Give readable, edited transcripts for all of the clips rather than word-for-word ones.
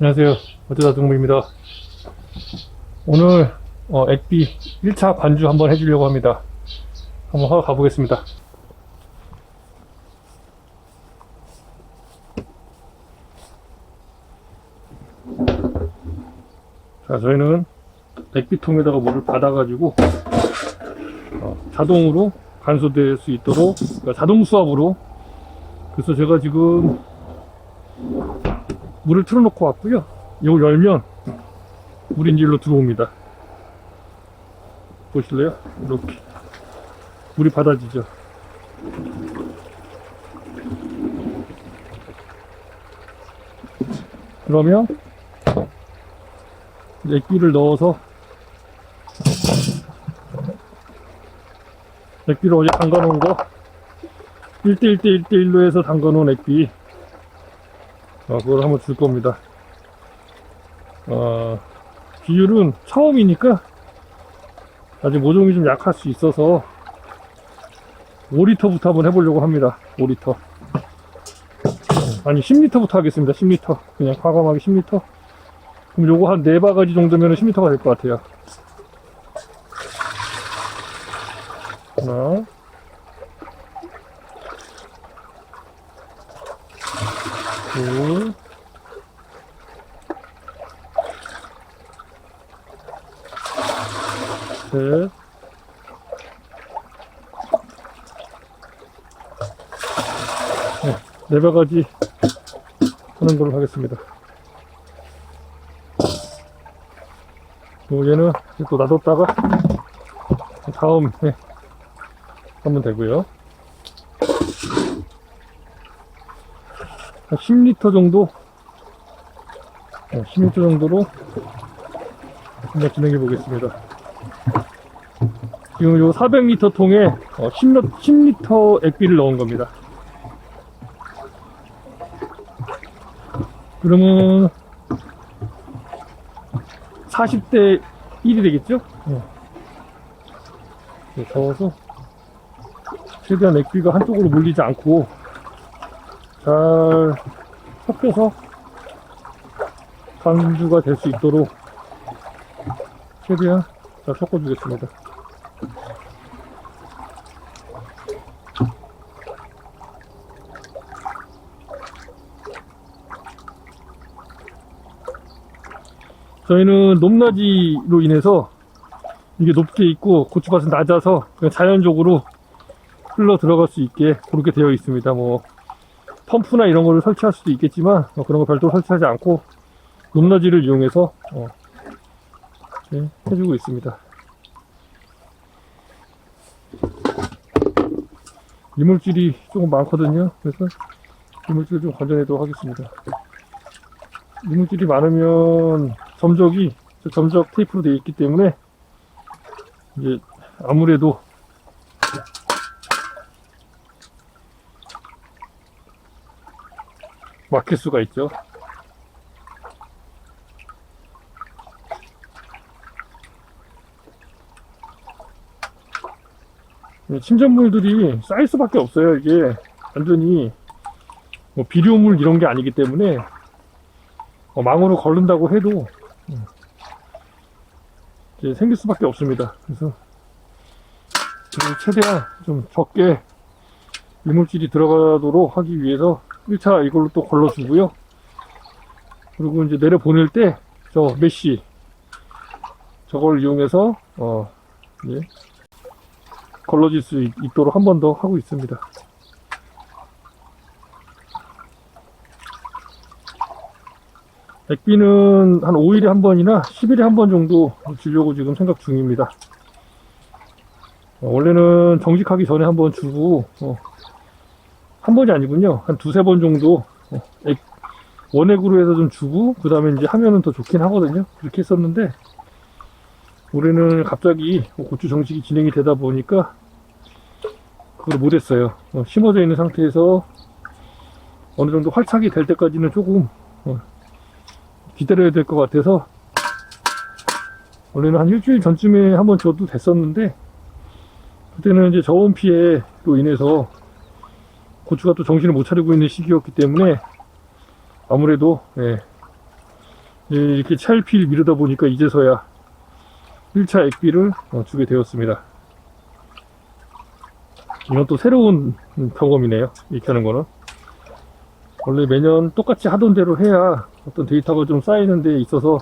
안녕하세요. 어쩌다 등무입니다. 오늘 액비 1차 반주 한번 해주려고 합니다. 한번 하러 가보겠습니다. 자, 저희는 액비통에다가 물을 받아가지고 자동으로 간소될 수 있도록, 그러니까 자동 수압으로. 그래서 제가 지금 물을 틀어놓고 왔고요. 이거 열면 물이 이제 일로 들어옵니다. 보실래요? 이렇게 물이 받아지죠. 그러면 액비를 넣어서, 액비를 어제 담가 놓은 거 1대1대1대1로 해서 담가 놓은 액비, 그걸 한번 줄 겁니다. 비율은 처음이니까 아직 모종이 좀 약할 수 있어서 5리터부터 한번 해보려고 합니다. 5리터. 아니 10리터부터 하겠습니다. 10리터. 그냥 과감하게 10리터. 그럼 요거 한 4바가지 정도면 10리터가 될 것 같아요. 하나, 둘, 셋, 네, 4바가지 하는 걸로 하겠습니다. 얘는 또 놔뒀다가 다음에 하면 되고요. 한 10리터 정도, 10리터 정도로 한번 진행해 보겠습니다. 지금 요 400리터 통에 10리터 액비를 넣은 겁니다. 그러면 40대 1이 되겠죠? 저어서 최대한 액비가 한쪽으로 몰리지 않고 잘 섞여서 간주가 될 수 있도록 최대한 잘 섞어주겠습니다. 저희는 높낮이로 인해서 이게 높게 있고 고추밭은 낮아서 그냥 자연적으로 흘러 들어갈 수 있게 그렇게 되어 있습니다. 뭐 펌프나 이런 거를 설치할 수도 있겠지만 그런 거 별도로 설치하지 않고 높낮이를 이용해서 해주고 있습니다. 이물질이 조금 많거든요. 그래서 이물질을 좀 건져내도록 하겠습니다. 이물질이 많으면 점적이 점적 테이프로 되어 있기 때문에 이제 아무래도 막힐 수가 있죠. 침전물들이 쌓일 수밖에 없어요. 이게 완전히 뭐 비료물 이런 게 아니기 때문에 망으로 걸른다고 해도 이제 생길 수밖에 없습니다. 그래서 최대한 좀 적게 이물질이 들어가도록 하기 위해서 1차 이걸로 또 걸러주고요. 그리고 이제 내려 보낼 때 저 메쉬 저걸 이용해서 예, 걸러질 수 있도록 한 번 더 하고 있습니다. 액비는 한 5일에 한 번이나 10일에 한 번 정도 주려고 지금 생각 중입니다. 원래는 정식하기 전에 한 번 주고 한 번이 아니군요. 한 2-3번 정도 원액으로 해서 좀 주고 그 다음에 이제 하면은 더 좋긴 하거든요. 그렇게 했었는데 올해는 갑자기 고추 정식이 진행이 되다 보니까 그걸 못했어요. 심어져 있는 상태에서 어느 정도 활착이 될 때까지는 조금 기다려야 될 것 같아서 원래는 한 일주일 전쯤에 한번 줘도 됐었는데 그때는 이제 저온 피해로 인해서 고추가 또 정신을 못 차리고 있는 시기였기 때문에 아무래도 예, 이렇게 차일피일 미루다 보니까 이제서야 1차 액비를 주게 되었습니다. 이건 또 새로운 경험이네요. 이렇게 하는 거는. 원래 매년 똑같이 하던 대로 해야 어떤 데이터가 좀 쌓이는 데 있어서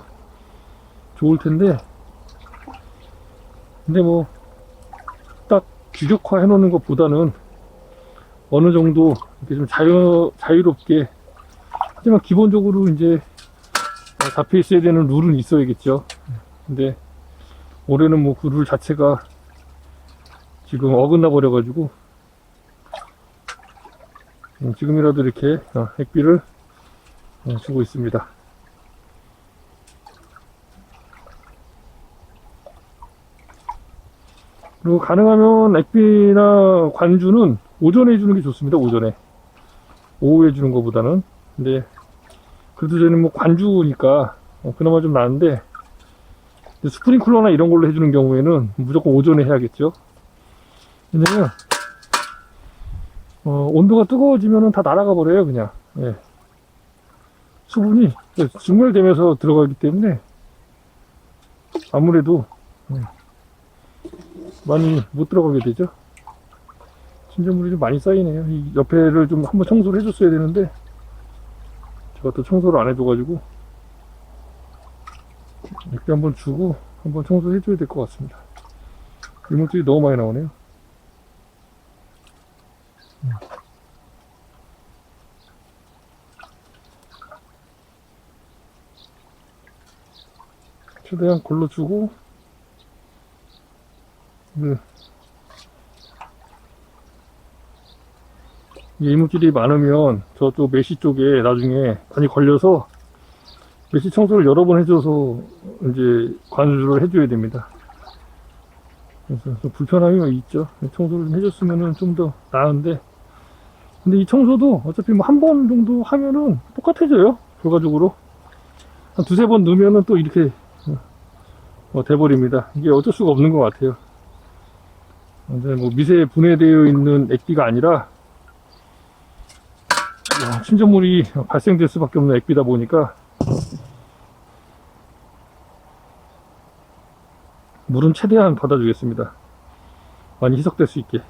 좋을 텐데, 근데 뭐 딱 규격화 해놓는 것보다는 어느 정도 이렇게 좀 자유롭게, 하지만 기본적으로 이제 잡혀 있어야 되는 룰은 있어야겠죠. 근데 올해는 뭐 그 룰 자체가 지금 어긋나 버려 가지고 지금이라도 이렇게 액비를 주고 있습니다. 그리고 가능하면 액비나 관주는 오전에 해주는 게 좋습니다. 오전에. 오후에 주는 것보다는. 근데 그래도 저는 뭐 관주니까 그나마 좀 나은데, 스프링클러나 이런 걸로 해주는 경우에는 무조건 오전에 해야겠죠. 왜냐면 온도가 뜨거워지면 다 날아가 버려요. 그냥. 예. 수분이 증발되면서 들어가기 때문에 아무래도 많이 못 들어가게 되죠. 침전물이 좀 많이 쌓이네요. 이 옆에를 좀 한번 청소를 해줬어야 되는데 제가 또 청소를 안 해줘가지고 이렇게 한번 주고 한번 청소해줘야 될 것 같습니다. 이물질이 너무 많이 나오네요. 최대한 걸러주고, 이물질이 많으면 저쪽 메시 쪽에 나중에 많이 걸려서 메시 청소를 여러 번 해줘서 이제 관수를 해줘야 됩니다. 그래서 좀 불편함이 있죠. 청소를 해줬으면 좀 더 나은데, 근데 이 청소도 어차피 뭐 한 번 정도 하면은 똑같아져요. 결과적으로 한 두세 번 넣으면은 또 이렇게 돼버립니다. 이게 어쩔 수가 없는 것 같아요. 이제 뭐 미세 분해되어 있는 액비가 아니라 침전물이 발생될 수밖에 없는 액비다 보니까 물은 최대한 받아주겠습니다. 많이 희석될 수 있게.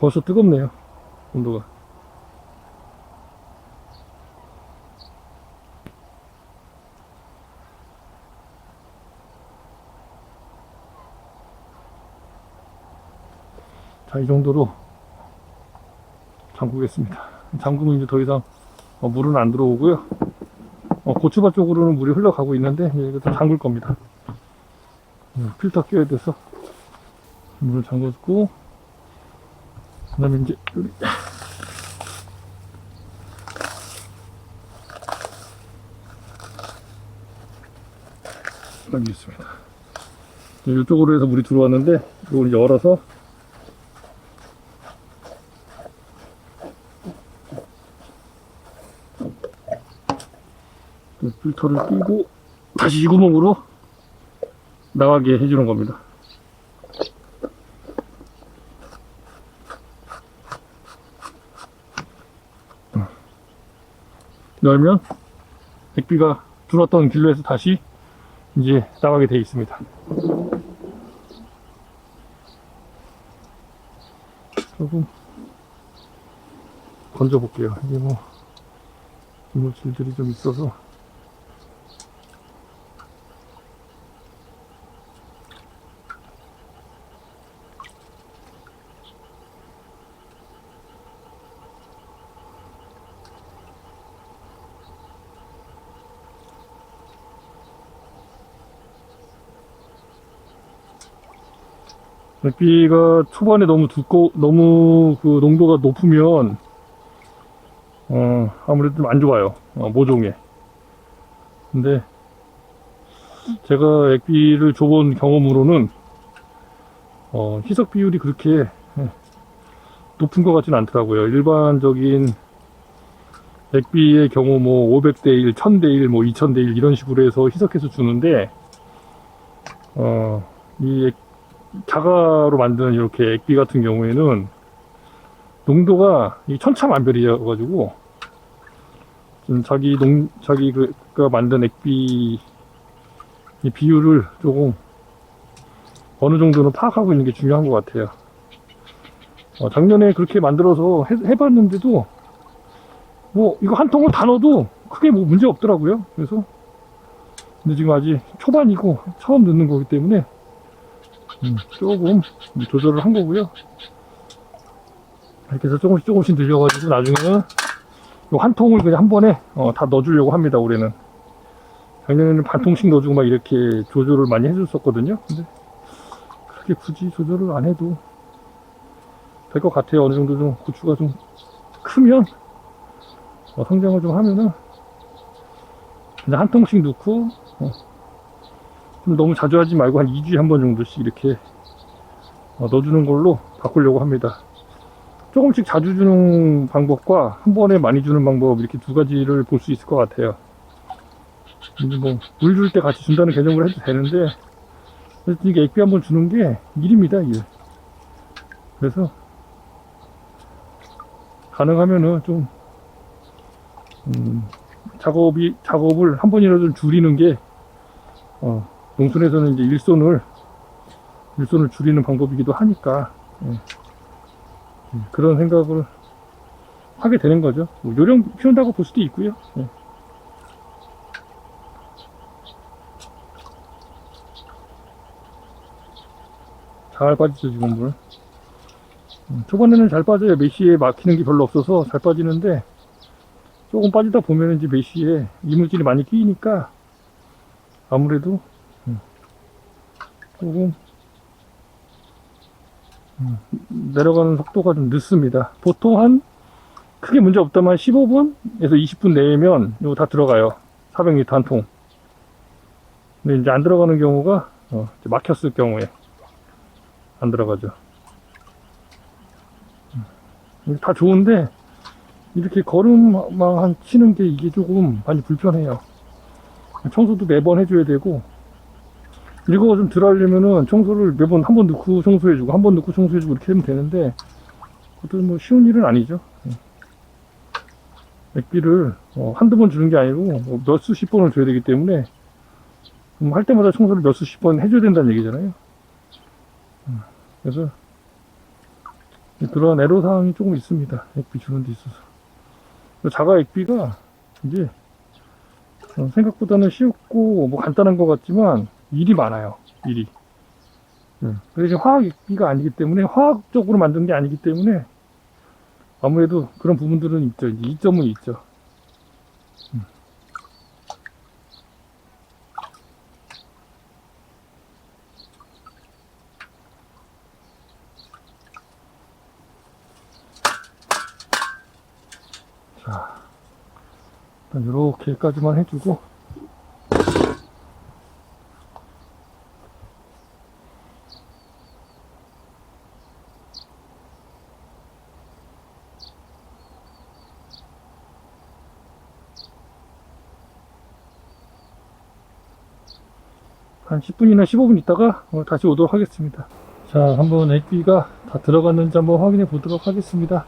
벌써 뜨겁네요. 온도가. 자, 이 정도로 잠그겠습니다. 잠그면 이제 더 이상 물은 안 들어오고요. 고추밭 쪽으로는 물이 흘러가고 있는데 이것도 잠글 겁니다. 필터 껴야 돼서 물을 잠궜고, 그 다음에 이제 여기 있습니다. 이쪽으로 해서 물이 들어왔는데 이걸 이제 열어서 필터를 끼고 다시 이 구멍으로 나가게 해주는 겁니다. 열면 액비가 들어왔던 길로 해서 다시 이제 나가게 되어 있습니다. 조금 건져 볼게요. 이게 뭐 이물질들이 좀 있어서. 액비가 초반에 너무 너무 그 농도가 높으면 아무래도 좀 안 좋아요. 모종에. 근데 제가 액비를 줘본 경험으로는 희석 비율이 그렇게 높은 것 같지는 않더라고요. 일반적인 액비의 경우 뭐 500대 1, 1000대 1, 뭐 2000대 1 이런 식으로 해서 희석해서 주는데 이 자가로 만드는 이렇게 액비 같은 경우에는 농도가 천차만별이어가지고 자기가 만든 액비 이 비율을 조금 어느 정도는 파악하고 있는 게 중요한 것 같아요. 작년에 그렇게 만들어서 해봤는데도 뭐 이거 한 통을 다 넣어도 크게 뭐 문제 없더라고요. 그래서 근데 지금 아직 초반이고 처음 넣는 거기 때문에 조금 조절을 한 거고요. 이렇게 해서 조금씩 늘려가지고 나중에는 요 한 통을 그냥 한 번에 다 넣어주려고 합니다. 올해는. 작년에는 반 통씩 넣어주고 막 이렇게 조절을 많이 해줬었거든요. 근데 그렇게 굳이 조절을 안 해도 될 것 같아요. 어느 정도 좀 고추가 좀 크면 성장을 좀 하면은 그냥 한 통씩 넣고 좀 너무 자주 하지 말고 한 2주에 한 번 정도씩 이렇게 넣어주는 걸로 바꾸려고 합니다. 조금씩 자주 주는 방법과 한 번에 많이 주는 방법 이렇게 두 가지를 볼 수 있을 것 같아요. 근데 뭐 물 줄 때 같이 준다는 개념으로 해도 되는데 이게 액비 한 번 주는 게 일입니다. 이게. 그래서 가능하면은 좀 작업을 한 번이라도 좀 줄이는 게 농촌에서는 이제 일손을 줄이는 방법이기도 하니까 그런 생각을 하게 되는 거죠. 뭐 요령 피운다고 볼 수도 있고요. 잘 빠지죠 지금 물. 초반에는 잘 빠져요. 메시에 막히는 게 별로 없어서 잘 빠지는데 조금 빠지다 보면 이제 메시에 이물질이 많이 끼니까 아무래도 조금 내려가는 속도가 좀 늦습니다. 보통 한 크게 문제 없다만 15분에서 20분 내면 이거 다 들어가요. 400리터 한 통. 근데 이제 안 들어가는 경우가 이제 막혔을 경우에 안 들어가죠. 다 좋은데 이렇게 걸음만 치는 게 이게 조금 많이 불편해요. 청소도 매번 해줘야 되고 이거 좀 덜 하려면은 청소를 매번 한 번 넣고 청소해주고 한 번 넣고 청소해주고 이렇게 하면 되는데 그것도 뭐 쉬운 일은 아니죠. 액비를 한두 번 주는 게 아니고 몇 수십 번을 줘야 되기 때문에 할 때마다 청소를 몇 수십 번 해줘야 된다는 얘기잖아요. 그래서 그런 애로사항이 조금 있습니다. 액비 주는 데 있어서. 자가 액비가 이제 생각보다는 쉽고 뭐 간단한 것 같지만 일이 많아요. 일이. 그래서 화학 액비가 아니기 때문에 화학적으로 만든 게 아니기 때문에 아무래도 그런 부분들은 있죠. 이점은 있죠. 자, 일단 이렇게까지만 해주고 한 10분이나 15분 있다가 다시 오도록 하겠습니다. 자, 한번 액비가 다 들어갔는지 한번 확인해 보도록 하겠습니다.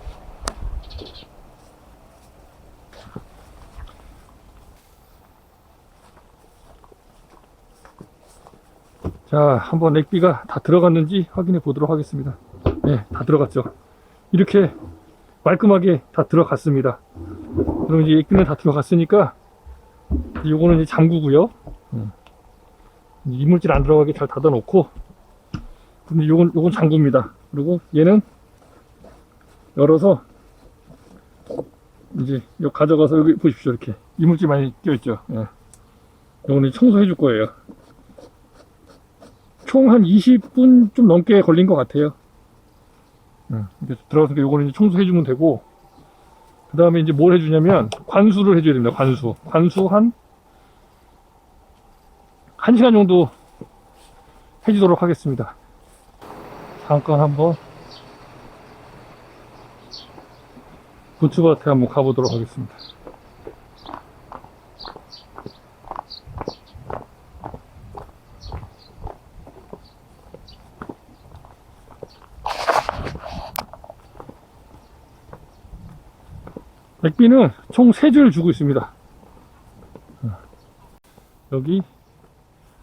자, 한번 액비가 다 들어갔는지 확인해 보도록 하겠습니다. 네, 다 들어갔죠. 이렇게 말끔하게 다 들어갔습니다. 그럼 이제 액비는 다 들어갔으니까 요거는 이제 잠그고요. 이물질 안 들어가게 잘 닫아 놓고, 근데 요건 잠굽니다. 그리고 얘는 열어서 이제 요 가져가서 여기 보십시오. 이렇게 이물질 많이 껴있죠. 요거는 청소해 줄 거예요. 총 한 20분 좀 넘게 걸린 것 같아요. 이렇게 들어가서 요거는 이제 청소해 주면 되고, 그 다음에 이제 뭘 해주냐면 관수를 해줘야 됩니다. 관수 한 1시간 정도 해주도록 하겠습니다. 잠깐 한번 고추밭에 한번 가보도록 하겠습니다. 액비는 총 3줄 주고 있습니다. 여기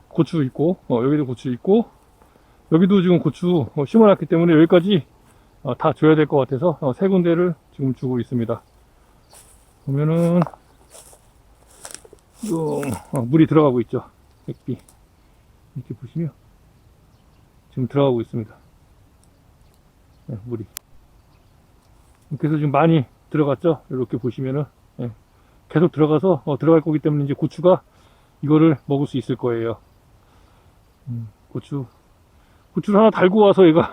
고추 있고, 여기도 고추 있고, 여기도 지금 고추 심어놨기 때문에 여기까지 다 줘야 될 것 같아서 3군데를 지금 주고 있습니다. 보면은 물이 들어가고 있죠. 액비 이렇게 보시면 지금 들어가고 있습니다. 물이 그래서 지금 많이 들어갔죠. 이렇게 보시면은 계속 들어가서 들어갈 거기 때문에 이제 고추가 이거를 먹을 수 있을 거예요. 고추를 하나 달고 와서 얘가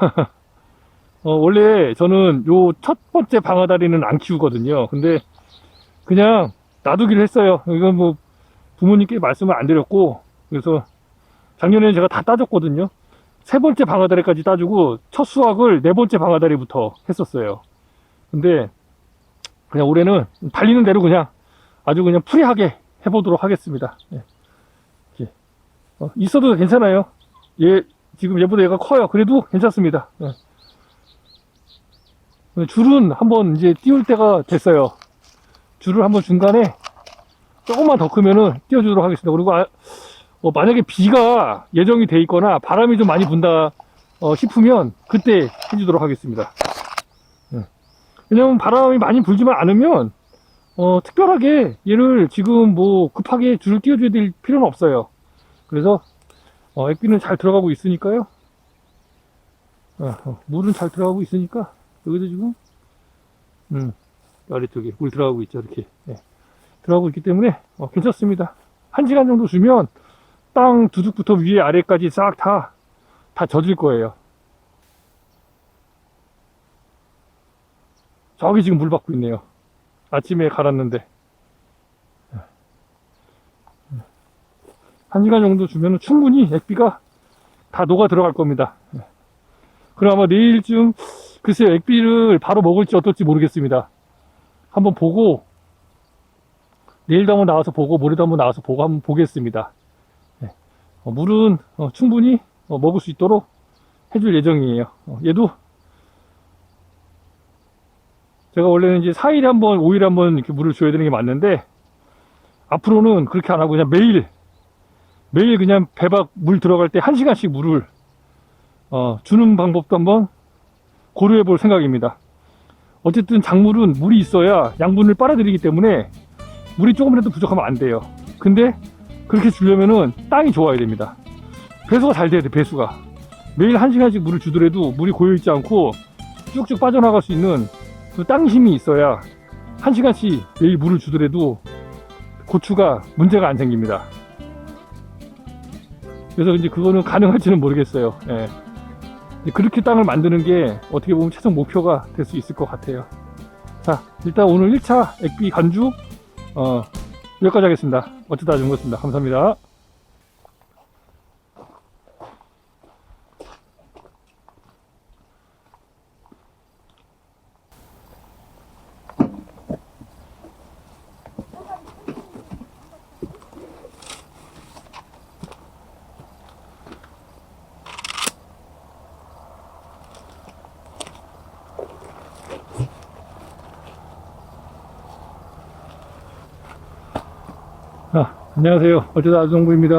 원래 저는 요 첫 번째 방아다리는 안 키우거든요. 근데 그냥 놔두기를 했어요. 이건 뭐 부모님께 말씀을 안 드렸고, 그래서 작년에는 제가 다 따줬거든요. 3번째 방아다리까지 따주고 첫 수확을 4번째 방아다리부터 했었어요. 근데 그냥 올해는 달리는 대로 그냥 아주 그냥 프리하게 해보도록 하겠습니다. 이렇게. 있어도 괜찮아요. 지금 얘보다 얘가 커요. 그래도 괜찮습니다. 줄은 한번 이제 띄울 때가 됐어요. 줄을 한번 중간에 조금만 더 크면은 띄워주도록 하겠습니다. 그리고 만약에 비가 예정이 돼 있거나 바람이 좀 많이 분다 싶으면 그때 해주도록 하겠습니다. 왜냐면 바람이 많이 불지만 않으면 특별하게 얘를 지금 뭐 급하게 줄을 띄워줘야 될 필요는 없어요. 그래서 액비는 잘 들어가고 있으니까요. 물은 잘 들어가고 있으니까 여기도 지금 아래쪽에 물 들어가고 있죠. 이렇게 들어가고 있기 때문에 괜찮습니다. 1시간 정도 주면 땅 두둑부터 위에 아래까지 싹 다 젖을 거예요. 저기 지금 물 받고 있네요. 아침에 갈았는데 1시간 정도 주면 충분히 액비가 다 녹아 들어갈 겁니다. 그럼 아마 내일쯤 글쎄요, 액비를 바로 먹을지 어떨지 모르겠습니다. 한번 보고 내일도 한번 나와서 보고 모레도 한번 나와서 보고 한번 보겠습니다. 물은 충분히 먹을 수 있도록 해줄 예정이에요. 얘도 제가 원래는 이제 4일에 한번 5일에 한번 이렇게 물을 줘야 되는 게 맞는데 앞으로는 그렇게 안 하고 그냥 매일 그냥 배박 물 들어갈 때 1시간씩 물을 주는 방법도 한번 고려해 볼 생각입니다. 어쨌든 작물은 물이 있어야 양분을 빨아들이기 때문에 물이 조금이라도 부족하면 안 돼요. 근데 그렇게 주려면은 땅이 좋아야 됩니다. 배수가 잘 돼야 돼. 배수가 매일 1시간씩 물을 주더라도 물이 고여있지 않고 쭉쭉 빠져나갈 수 있는 그 땅심이 있어야 1시간씩 매일 물을 주더라도 고추가 문제가 안 생깁니다. 그래서 이제 그거는 가능할지는 모르겠어요. 그렇게 땅을 만드는 게 어떻게 보면 최종 목표가 될 수 있을 것 같아요. 자, 일단 오늘 1차 액비 간주 여기까지 하겠습니다. 어쩌다 준거였습니다. 감사합니다. 안녕하세요. 어쩌다 아주정부입니다.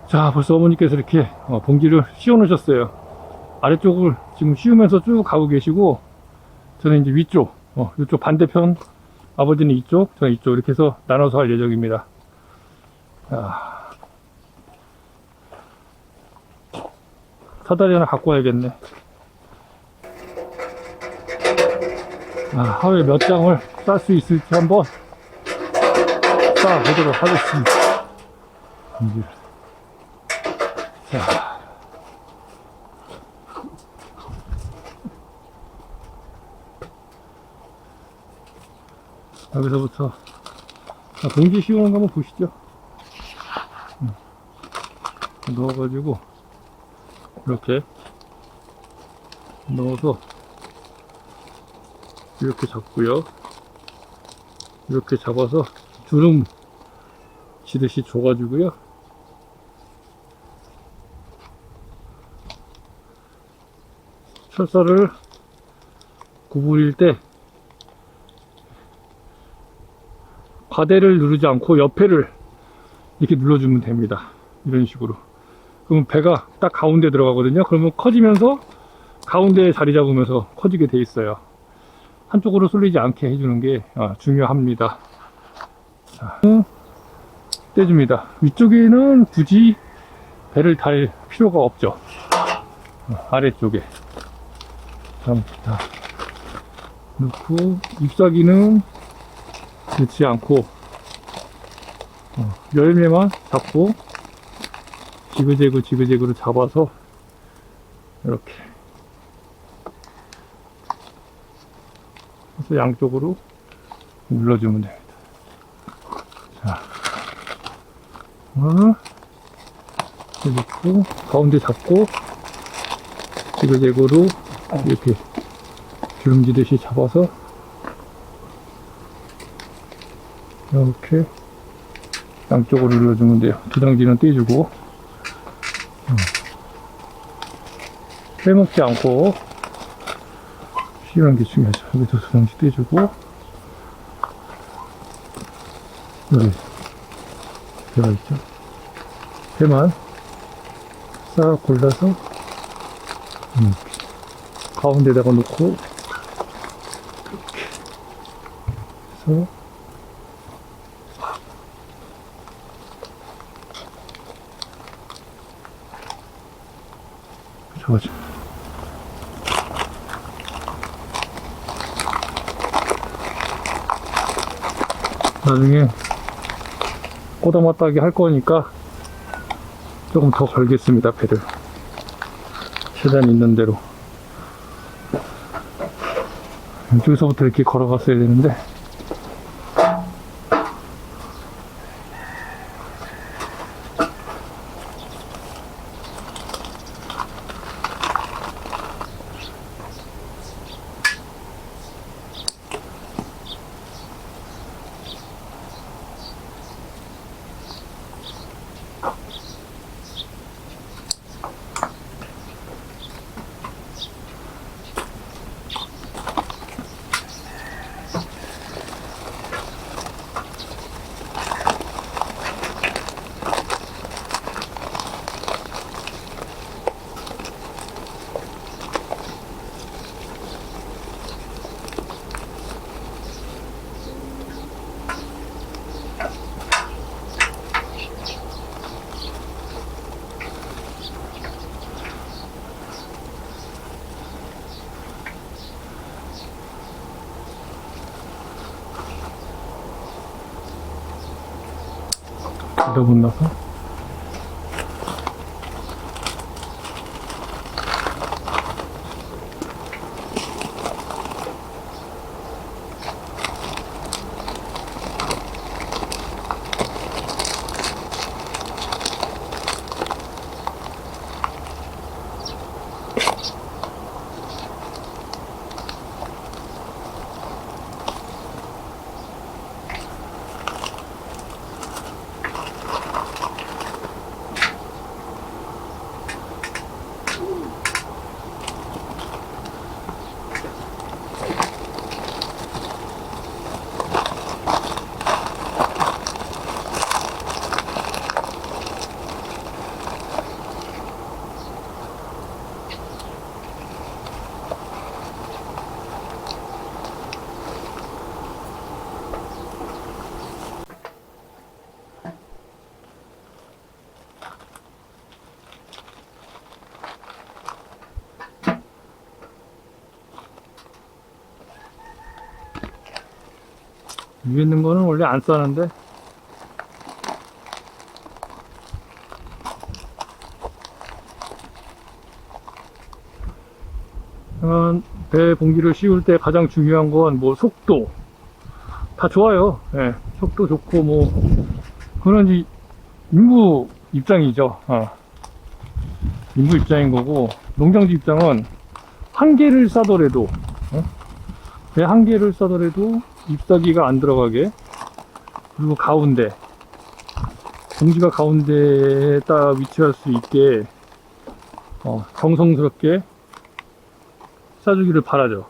자, 벌써 어머니께서 이렇게 봉지를 씌워 놓으셨어요. 아래쪽을 지금 씌우면서 쭉 가고 계시고, 저는 이제 위쪽, 이쪽 반대편, 아버지는 이쪽, 저는 이쪽, 이렇게 해서 나눠서 할 예정입니다. 사다리 하나 갖고 와야겠네. 하루에 몇 장을 쌀 수 있을지 한번 보도록 하겠습니다. 자, 여기서부터 봉지 씌우는 거 한번 보시죠. 넣어가지고 이렇게 넣어서 이렇게 잡고요. 이렇게 잡아서 주름 지듯이 줘가지고요. 철사를 구부릴 때 바데를 누르지 않고 옆에를 이렇게 눌러주면 됩니다. 이런 식으로. 그러면 배가 딱 가운데 들어가거든요. 그러면 커지면서 가운데에 자리 잡으면서 커지게 돼 있어요. 한쪽으로 쏠리지 않게 해주는 게 중요합니다. 자, 떼줍니다. 위쪽에는 굳이 배를 달 필요가 없죠. 아래쪽에 자, 넣고 잎사귀는 넣지 않고 열매만 잡고 지그재그로 잡아서 이렇게 그래서 양쪽으로 눌러주면 됩니다. 자, 이렇게 놓고 가운데 잡고 지그재그로 이렇게 기름지듯이 잡아서 이렇게 양쪽으로 눌러주면 돼요. 두당지는 떼주고 빼먹지 않고 씌우는 게 중요하죠. 여기도 두당지 떼주고 여기 배가 있죠. 배만 싹 골라서 이렇게 가운데다가 놓고 이렇게 해서 잡아줘. 나중에 꼬다마 따기 할 거니까 조금 더 걸겠습니다. 배를 최대한 있는 대로 이쪽에서부터 이렇게 걸어갔어야 되는데 그러고 나서 위에 있는 거는 원래 안 싸는데 배 봉지를 씌울 때 가장 중요한 건 뭐 속도 다 좋아요. 예, 속도 좋고 뭐 그건 이제 인부 입장이죠. 인부 입장인 거고 농장주 입장은 한 개를 싸더라도 배 한 개를 싸더라도 잎사귀가 안 들어가게 그리고 가운데 봉지가 가운데에 딱 위치할 수 있게 정성스럽게 싸주기를 바라죠.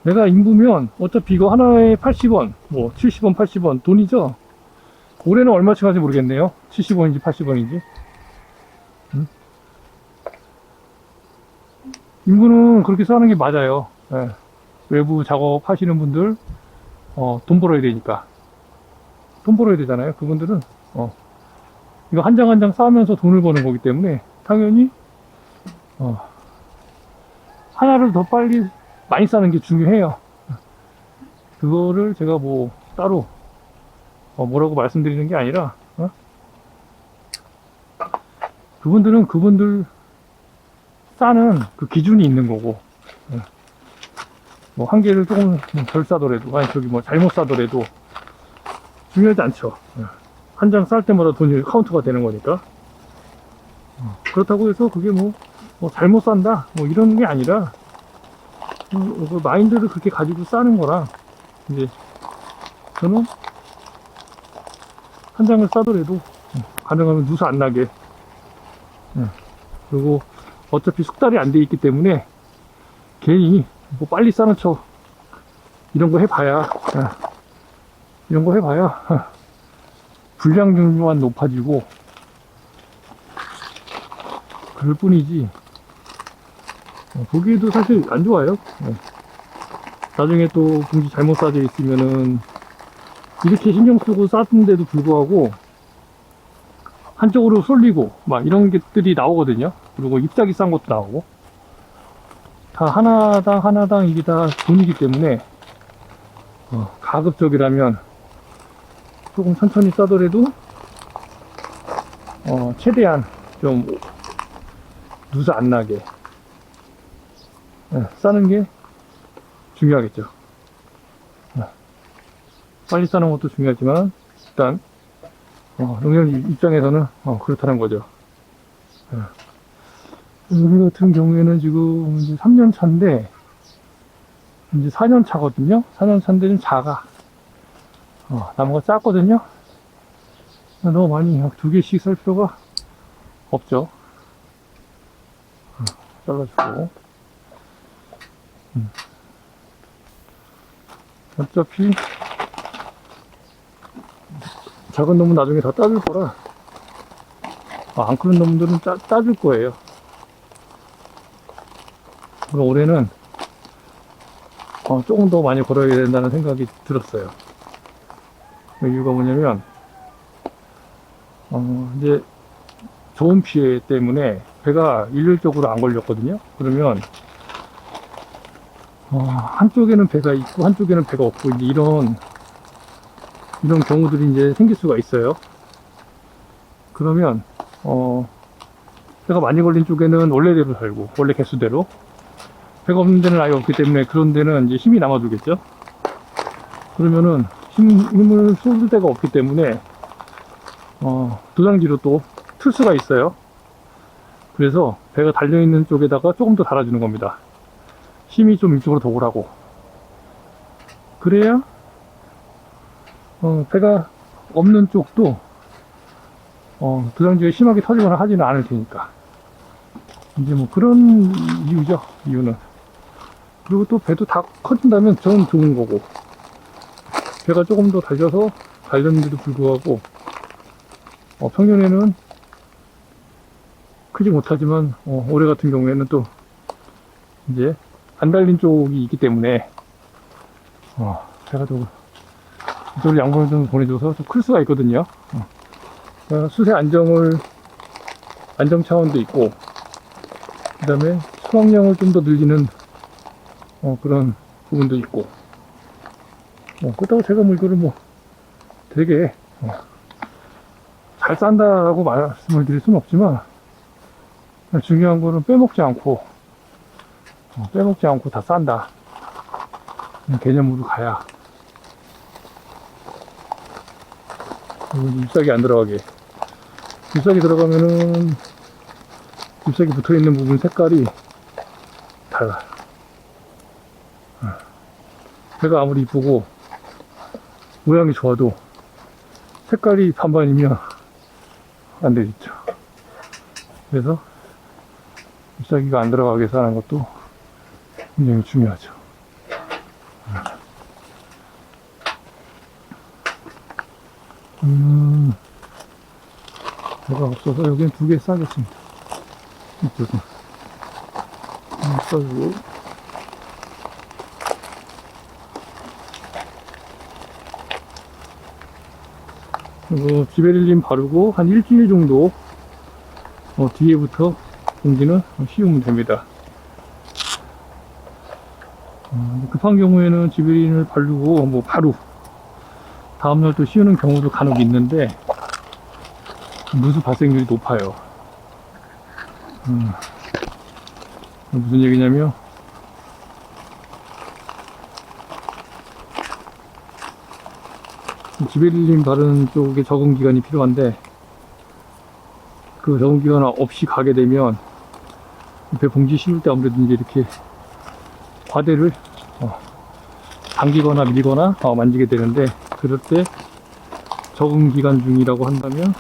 내가 인부면 어차피 이거 하나에 80원, 뭐 70원, 80원 돈이죠. 올해는 얼마씩 하지 모르겠네요. 70원인지 80원인지. 인부는 그렇게 싸는 게 맞아요. 예. 외부 작업 하시는 분들, 돈 벌어야 되니까. 돈 벌어야 되잖아요. 그분들은, 이거 한 장 한 장 싸면서 돈을 버는 거기 때문에, 당연히, 하나를 더 빨리 많이 싸는 게 중요해요. 그거를 제가 뭐, 따로, 뭐라고 말씀드리는 게 아니라, 그분들은 그분들 싸는 그 기준이 있는 거고, 뭐, 한 개를 조금 덜 싸더라도, 아니, 저기 뭐, 잘못 싸더라도, 중요하지 않죠. 한 장 쌀 때마다 돈이 카운트가 되는 거니까. 그렇다고 해서 그게 뭐 잘못 산다, 뭐 이런 게 아니라, 그 마인드를 그렇게 가지고 싸는 거라, 이제, 저는, 한 장을 싸더라도, 가능하면 누수 안 나게, 그리고 어차피 숙달이 안 돼 있기 때문에, 괜히, 뭐 빨리 싸는 척, 이런 거 해봐야, 불량률만 높아지고, 그럴 뿐이지, 보기에도 사실 안 좋아요. 나중에 또 봉지 잘못 싸져 있으면은, 이렇게 신경 쓰고 쌌는데도 불구하고, 한쪽으로 쏠리고, 막 이런 것들이 나오거든요. 그리고 잎사귀 싼 것도 나오고. 다 하나당 이게 다 돈이기 때문에, 가급적이라면, 조금 천천히 싸더라도, 최대한 좀, 누수 안 나게, 싸는 게 중요하겠죠. 빨리 싸는 것도 중요하지만, 일단, 농협 입장에서는, 그렇다는 거죠. 우리 같은 경우에는 지금 이제 3년 차인데, 이제 4년 차거든요. 4년 차인데 좀 작아. 나무가 작거든요. 너무 많이 두 개씩 썰 필요가 없죠. 잘라주고. 어차피 작은 놈은 나중에 다 따줄 거라. 안 크는 놈들은 따줄 거예요. 그럼 올해는 조금 더 많이 걸어야 된다는 생각이 들었어요. 그 이유가 뭐냐면, 이제 저온 피해 때문에 배가 일률적으로 안 걸렸거든요. 그러면 한쪽에는 배가 있고 한쪽에는 배가 없고, 이제 이런 경우들이 이제 생길 수가 있어요. 그러면 배가 많이 걸린 쪽에는 원래대로 살고, 원래 개수대로, 배가 없는 데는 아예 없기 때문에 그런 데는 이제 힘이 남아두겠죠. 그러면은 힘을 쏟을 데가 없기 때문에 도장지로 또 틀 수가 있어요. 그래서 배가 달려있는 쪽에다가 조금 더 달아주는 겁니다. 힘이 좀 이쪽으로 더 오라고. 그래야 배가 없는 쪽도 도장지가 심하게 터지거나 하지는 않을 테니까. 이제 뭐 그런 이유죠. 이유는. 그리고 또 배도 다 커진다면 저는 좋은 거고, 배가 조금 더 달렸는데도 불구하고 평년에는 크지 못하지만 올해 같은 경우에는 또 이제 안 달린 쪽이 있기 때문에 배가 좀 이쪽으로 양분을 좀 보내줘서 좀 클 수가 있거든요. 수세 안정 차원도 있고, 그 다음에 수확량을 좀 더 늘리는 그런 부분도 있고, 그렇다고 제가 뭐 이거를 뭐 되게 잘 싼다라고 말씀을 드릴 수는 없지만, 중요한 거는 빼먹지 않고 다 싼다 개념으로 가야. 그리고 잎사귀 안 들어가게. 잎사귀 들어가면은 잎사귀 붙어있는 부분 색깔이 달라. 배가 아무리 이쁘고 모양이 좋아도 색깔이 반반이면 안 되겠죠. 그래서 잎사귀가 안 들어가게 해서 하는 것도 굉장히 중요하죠. 배가 없어서 여기는 2개 싸겠습니다. 이쪽은 써주고, 그리고 지베릴린 바르고 한 일주일 정도 뒤에부터 공기는 씌우면 됩니다. 급한 경우에는 지베릴린을 바르고 뭐 바로 다음날 또 씌우는 경우도 간혹 있는데 누수 발생률이 높아요. 무슨 얘기냐면 지베릴린 바르는 쪽에 적응 기간이 필요한데 그 적응 기간 없이 가게 되면 배 봉지 씌울 때 아무래도 이제 이렇게 과대를 당기거나 밀거나 만지게 되는데, 그럴 때 적응 기간 중이라고 한다면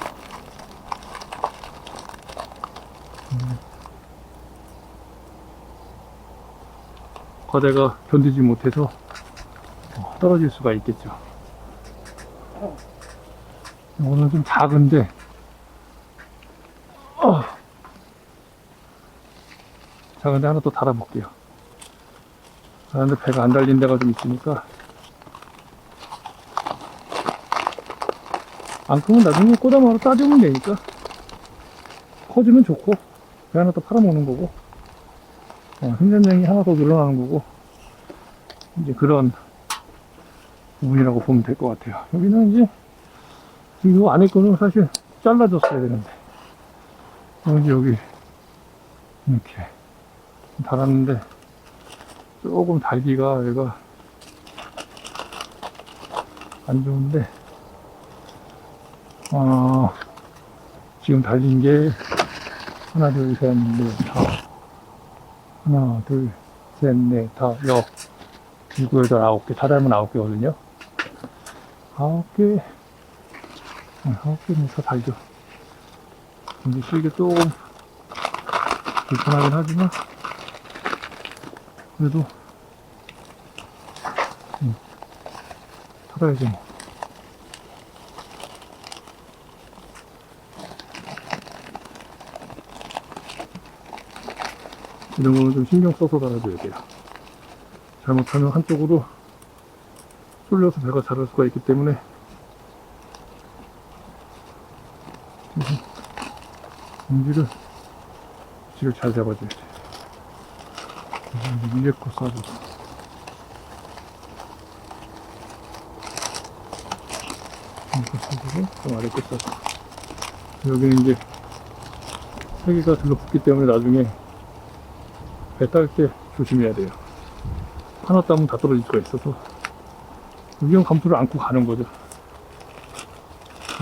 과대가 견디지 못해서 떨어질 수가 있겠죠. 이거는 좀 작은데 작은데 하나 또 달아볼게요. 그런데 배가 안 달린 데가 좀 있으니까, 앙큼은 나중에 꼬다마로 따주면 되니까 커지면 좋고 배 하나 더 팔아먹는 거고 생산량이 하나 더 늘어나는 거고, 이제 그런 부분이라고 보면 될 것 같아요. 여기는 이제 이 안에 거는 사실 잘라줬어야 되는데 여기 이렇게 달았는데 조금 달기가 얘가 안 좋은데, 지금 달린 게 하나 둘 셋 넷 다, 하나 둘 셋 넷 다 6 7 8 9개 다 달면 9개거든요 9개 9개는 다 달죠. 근데 실게 조금 불편하긴 하지만 그래도 털어야지 뭐. 이런 거는 좀 신경 써서 달아줘야 돼요. 잘못하면 한쪽으로 쏠려서 배가 자랄 수가 있기 때문에 봉지를 잘 잡아줘야 돼요. 위에 거 쏴주고, 좀 아래 거 쏴주고. 여기는 이제 3개가 들러붙기 때문에 나중에 배 딸 때 조심해야 돼요. 하나 따면 다 떨어질 수가 있어서 위험 감수를 안고 가는 거죠.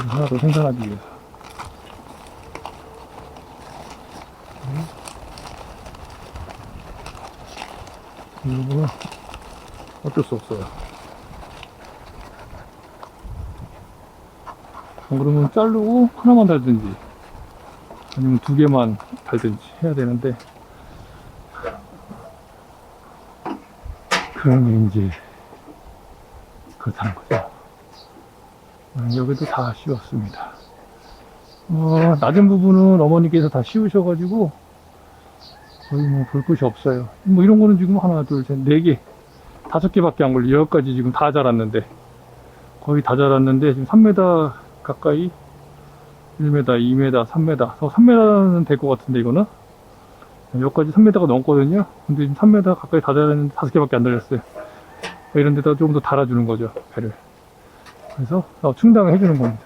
하나 더 생산하기 위해서. 이 부분은 어쩔 수 없어요. 그러면 자르고 하나만 달든지 아니면 2개만 달든지 해야 되는데, 그러면 이제 그렇다는 거죠. 여기도 다 씌웠습니다. 낮은 부분은 어머니께서 다 씌우셔가지고 거의 뭐 볼 것이 없어요. 뭐 이런 거는 지금 하나 둘 셋 4개 5개밖에 안 걸려. 여기까지 지금 다 자랐는데, 거의 다 자랐는데 지금 3m 가까이 1m 2m 3m 3m는 될 것 같은데, 이거는 여기까지 3m가 넘거든요. 근데 지금 3m 가까이 다 자랐는데 5개밖에 안 달렸어요. 이런 데다 조금 더 달아주는 거죠, 배를. 그래서 충당을 해주는 겁니다.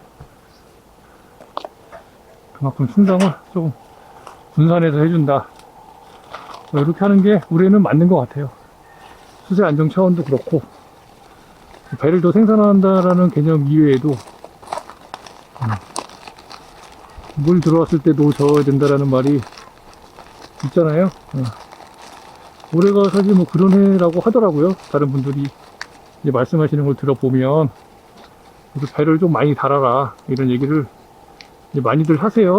그만큼 충당을 좀 분산해서 해준다, 이렇게 하는 게 우리는 맞는 것 같아요. 수세 안정 차원도 그렇고, 배를 더 생산한다라는 개념 이외에도 물 들어왔을 때 노 저어야 된다라는 말이 있잖아요. 올해가 사실 뭐 그런 해라고 하더라고요. 다른 분들이 이제 말씀하시는 걸 들어보면 배를 좀 많이 달아라, 이런 얘기를 이제 많이들 하세요.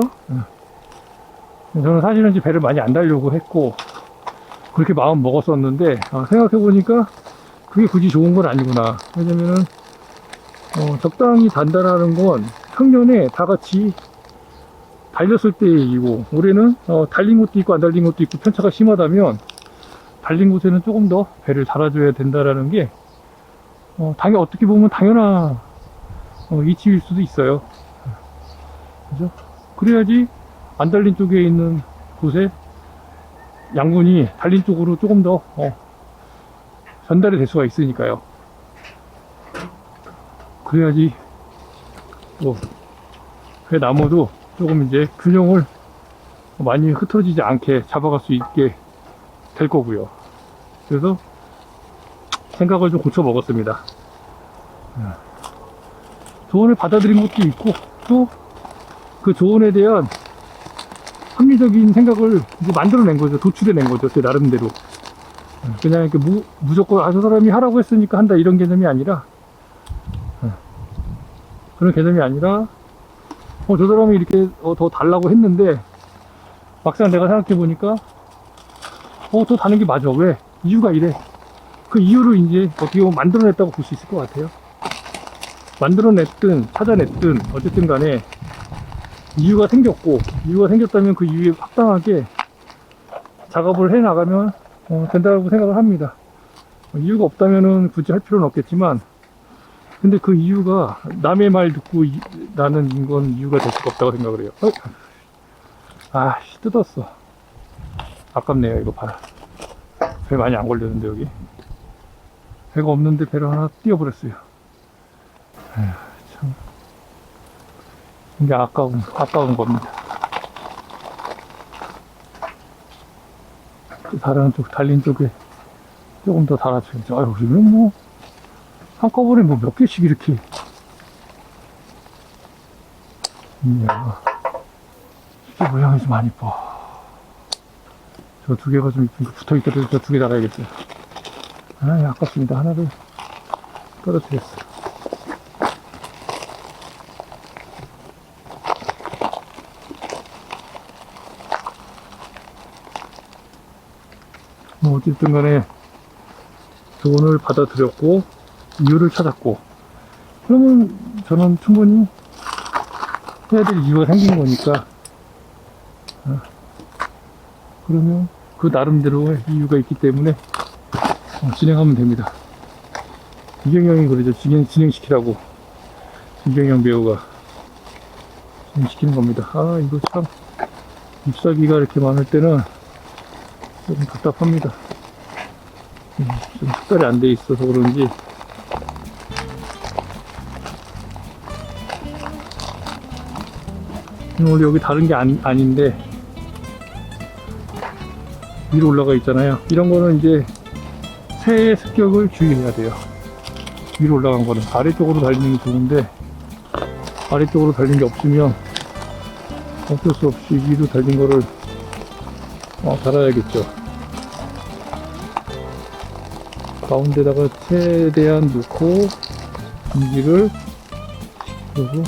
저는 사실은 이제 배를 많이 안 달려고 했고 그렇게 마음 먹었었는데, 생각해보니까 그게 굳이 좋은 건 아니구나. 왜냐면은 적당히 단단하는 건 작년에 다 같이 달렸을 때의 얘기고, 올해는 달린 것도 있고 안 달린 것도 있고 편차가 심하다면 달린 곳에는 조금 더 배를 달아줘야 된다라는 게 어떻게 보면 당연한 이치일 수도 있어요. 그죠? 그래야지 안 달린 쪽에 있는 곳에 양분이 달린 쪽으로 조금 더 전달이 될 수가 있으니까요. 그래야지 배 나무도 조금 이제 균형을 많이 흩어지지 않게 잡아갈 수 있게 될 거고요. 그래서 생각을 좀 고쳐 먹었습니다. 조언을 받아들인 것도 있고, 또 그 조언에 대한 합리적인 생각을 이제 만들어낸 거죠. 도출해낸 거죠. 제 나름대로. 그냥 이렇게 무조건 저 사람이 하라고 했으니까 한다 이런 개념이 아니라, 그런 개념이 아니라 저 사람이 이렇게 더 달라고 했는데 막상 내가 생각해 보니까 더 다는 게 맞아. 왜? 이유가 이래. 그 이유를 이제 어떻게 보면 만들어냈다고 볼 수 있을 것 같아요. 만들어냈든 찾아냈든 어쨌든 간에 이유가 생겼고, 이유가 생겼다면 그 이유에 합당하게 작업을 해 나가면 된다고 생각을 합니다. 이유가 없다면은 굳이 할 필요는 없겠지만, 근데 그 이유가 남의 말 듣고 나는 건 이유가 될 수가 없다고 생각을 해요. 뜯었어. 아깝네요. 이거 봐라. 배 많이 안 걸렸는데 여기 배가 없는데 배를 하나 띄워버렸어요. 참 이게 아까운 겁니다. 그 다른 쪽 달린 쪽에 조금 더 달아줘야죠. 아유, 그러면 뭐 한꺼번에 뭐 몇 개씩 이렇게. 이게 모양이 좀 안 이뻐. 저 두 개가 좀 이쁜 거 붙어있거든요. 저 두 개 달아야겠어요. 아깝습니다. 하나를 떨어뜨렸어요. 뭐 어쨌든 간에 조언을 받아들였고 이유를 찾았고, 그러면 저는 충분히 해야 될 이유가 생긴 거니까, 그러면 그 나름대로의 이유가 있기 때문에 진행하면 됩니다. 이경영이 그러죠. 진행시키라고. 이경영 배우가 진행시키는 겁니다. 이거 참 잎사귀가 이렇게 많을 때는 조금 답답합니다. 좀 식달이 안 돼 있어서 그런지 원래 여기 다른 게 아닌데 위로 올라가 있잖아요. 이런 거는 이제 새의 습격을 주의해야 돼요. 위로 올라간 거는 아래쪽으로 달리는 게 좋은데, 아래쪽으로 달린 게 없으면 어쩔 수 없이 위로 달린 거를 달아야겠죠. 가운데다가 최대한 놓고 인지를 그리고